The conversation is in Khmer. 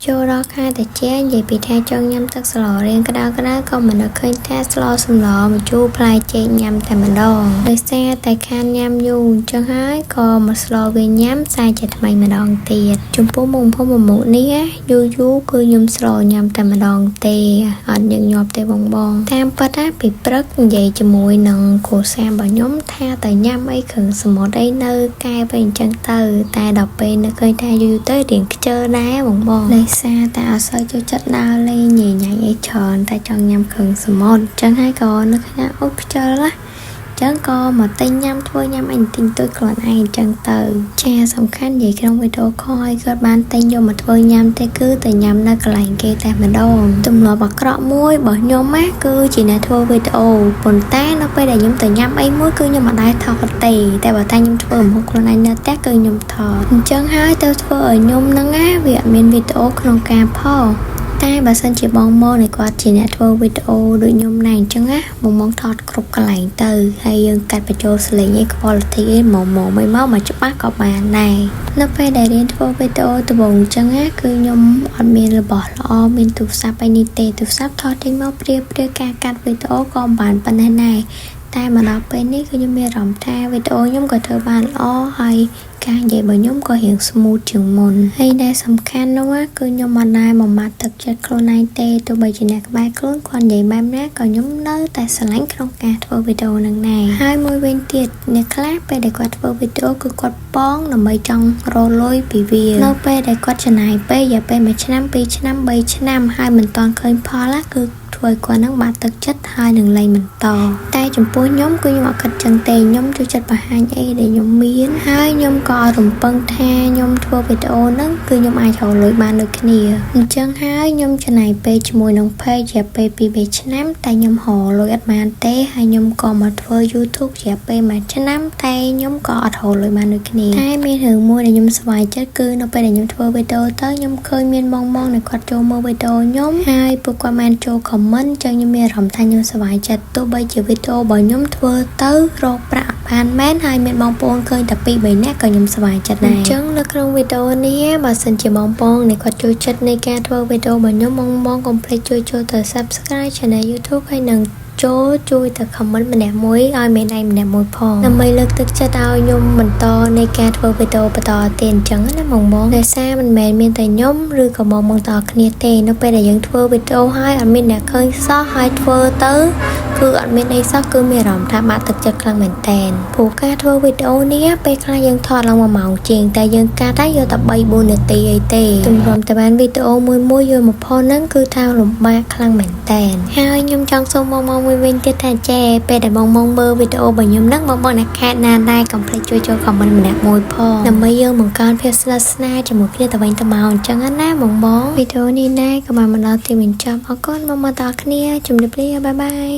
ចូលដល់ខែត្រជាក់និយាយពីថាចង់ញ៉ាំទឹកស្លរៀងក្តៅៗក៏មិននឹកឃើញថាស្លសម្លម្ជូរផ្លែចេកញ៉ាំតែម្ដងដោយសារតែខានញ៉ាំយូរអញ្ចឹងហើយក៏មកស្លវាញ៉ាំសាជាថ្មីម្ដងទៀតចំពោះមុខម្ហូបមួយនេះយូរគឺខ្ញុំស្លញ៉ាំតែម្ដងទេអត់ញឹកញាប់ទេបងតាមពិតពីព្រឹកនិយាយជាមួយនឹងគ្រូសាស្ត្ររបស់ខ្ញុំថាតែញ៉ាំអីគ្រឿងសមុទ្រអីនៅកែไปអញ្ចឹងទៅតែដល់ពេលនឹកឃើញថាយូរទៅរៀងខ្ជិលដែរបងដោយសារតែអត់សូវចូលចិត្តដើរលេងញ៉ៃញ៉ៃអីច្រើនតែចង់ញ៉ាំគ្រឿងសមុទ្រអញ្ចឹងហើយក៏នឹកថាអូខ្ជិលណាចឹងក៏មកទិញញ៉ាំធ្វើញ៉ាំអីទិញទុយខ្លួនឯងអញ្ចឹងទៅចាសំខាន់និយាយក្នុងវីដេអូខលឲ្យគាត់បានទិញយកមកធ្វើញ៉ាំទេគឺតែញ៉ាំនៅកន្លែងគេតែម្ដងទម្លាប់អាក្រក់មួយរបស់ខ្ញុំគឺជាអ្នកធ្វើវីដេអូប៉ុន្តែនៅពេលដែលខ្ញុំទៅញ៉ាំអីមួយគឺខ្ញុំមិនដែរថតទេតែបើតែខ្ញុំធ្វើម្ហូបខ្លួនឯងនៅផ្ទះគឺខ្ញុំថតអញ្ចឹងហើយទៅធ្វើឲ្យខ្ញុំហ្នឹងវាអត់មានវីដេអូក្នុងការផលតែបើសិនជាបងមកនៃគាត់ជាអ្នកធ្វើវីដេអូដូចខ្ញុំណាអញ្ចឹងបងថតគ្រប់កន្លែងទៅហើយយើងកាត់បញ្ចូលសលេងឯ quality ឯមកច្បាស់ក៏បានដែរនៅពេលដែលរៀនធ្វើវីដេអូដំបូងអញ្ចឹងគឺខ្ញុំអត់មានរបស់ល្អមានទូរស័ព្ទឯនេះទេទូរស័ព្ទថតចេញមកព្រាវការកាត់វីដេអូក៏បានប៉ុណ្ណេះដែរតែមកដល់ពេលនេះគឺខ្ញុំមានអារម្មណ៍ថាវីដេអូខ្ញុំក៏ធ្វើបានល្អហើយការនិយាយរបស់ខ្ញុំក៏រៀង smooth ជាងមុនហើយដែលសំខាន់នោះគឺខ្ញុំមិនដែរមកម៉ាត់ទឹកចិត្តខ្លួនឯងទេទោះបីជាអ្នកក្បែរខ្លួនគាត់និយាយបែបណាក៏ខ្ញុំនៅតែស្រឡាញ់ក្នុងការធ្វើវីដេអូនឹងដែរហើយមួយវិញទៀតអ្នកខ្លះពេលដែលគាត់ធ្វើវីដេអូគឺគាត់ប៉ងដើម្បីចង់រកលុយពីវានៅពេលដែលគាត់ចំណាយពេលរយៈពេល1ឆ្នាំ2ឆ្នាំ3ឆ្នាំហើយមិនទាន់ឃើញផលគឺធ្វើឲ្យគាត់នឹងបាក់ទឹកចិត្តហើយនឹងលែងបន្តតែចំពោះខ្ញុំគឺខ្ញុំអត់គិតចឹងទេខ្ញុំចូលចិត្តបង្ហាញអីដែលខ្ញុំមានហើយខ្ញុំក៏រំពឹងថាខ្ញុំធ្វើវីដេអូហ្នឹងគឺខ្ញុំអាចរកលុយបានដូចគ្នាអញ្ចឹងហើយខ្ញុំចំណាយពេលជាមួយនឹង page រយៈពេល2-3ឆ្នាំតែខ្ញុំរកលុយអត់បានទេហើយខ្ញុំក៏មកធ្វើ YouTube រយៈពេល1ឆ្នាំតែខ្ញុំក៏អត់រកលុយបានដូចគ្នាតែមានរឿងមួយដែលខ្ញុំស្វែងចិត្តគឺនៅពេលដែលខ្ញុំធ្វើវីដេអូទៅខ្ញុំឃើញមានបងដែលគាត់ចូលមើលវីដេអូខ្ញុំហើយពួកគាត់បានចូល comment ចឹងខ្ញុំមានអារម្មណ៍ថាខ្ញុំសប្បាយចិត្តទោះបីជាវីដេអូរបស់ខ្ញុំធ្វើទៅរកប្រាក់បានមែនហើយមានបងប្អូនឃើញតែ 2-3 នាក់ក៏ខ្ញុំសប្បាយចិត្តដែរអញ្ចឹងនៅក្នុងវីដេអូនេះបើសិនជាបងប្អូនអ្នកគាត់ចូលចិត្តនៃការធ្វើវីដេអូរបស់ខ្ញុំបងកុំភ្លេចចូលទៅ Subscribe Channel YouTube ហើយនឹងចូលជួយទៅ comment ម្នាក់មួយឲ្យមានឯម្នាក់មួយផងដើម្បីលើកទឹកចិត្តឲ្យខ្ញុំបន្តនៃការធ្វើវីដេអូបន្តទៀតអញ្ចឹងណាបងដោយសារមិនមែនមានតែខ្ញុំឬក៏បងតគ្នាទេនៅពេលដែលយើងធ្វើវីដេអូហើយអត់មានអ្នកឃើញសោះហើយធ្វើទៅគឺអត់មានអីសោះគឺមានអារម្មណ៍ថាបាក់ទឹកចិត្តខ្លាំងមែនតើព្រោះការធ្វើវីដេអូនេះពេលខ្លះយើងថតឡើង1ម៉ោងជាងតែយើងកាត់តែយកតែ 3-4 នាទីអីទេទម្រាំតែបានវីដេអូមួយយកមកផុសហ្នឹងគឺថាលំបាកខ្លាំងមែនតើហើយខ្ញុំចង់សូមបងមួយវិញទៀតថាចេពេលដែលបងមើលវីដេអូរបស់ខ្ញុំហ្នឹងបងអ្នកខេតណាដែរកុំភ្លេចចូល comment ម្នាក់មួយផងដើម្បីយើងបង្កើនភាពស្និទ្ធស្នាលជាមួយគ្នាទៅវិញទៅមកអញ្ចឹងណាបងវីដេអូនេះដែរក៏បានមកដល់ទីបញ្ចប់អរគុណបងប្អូនទាំងគ្នាជម្រាបលាបាយបាយ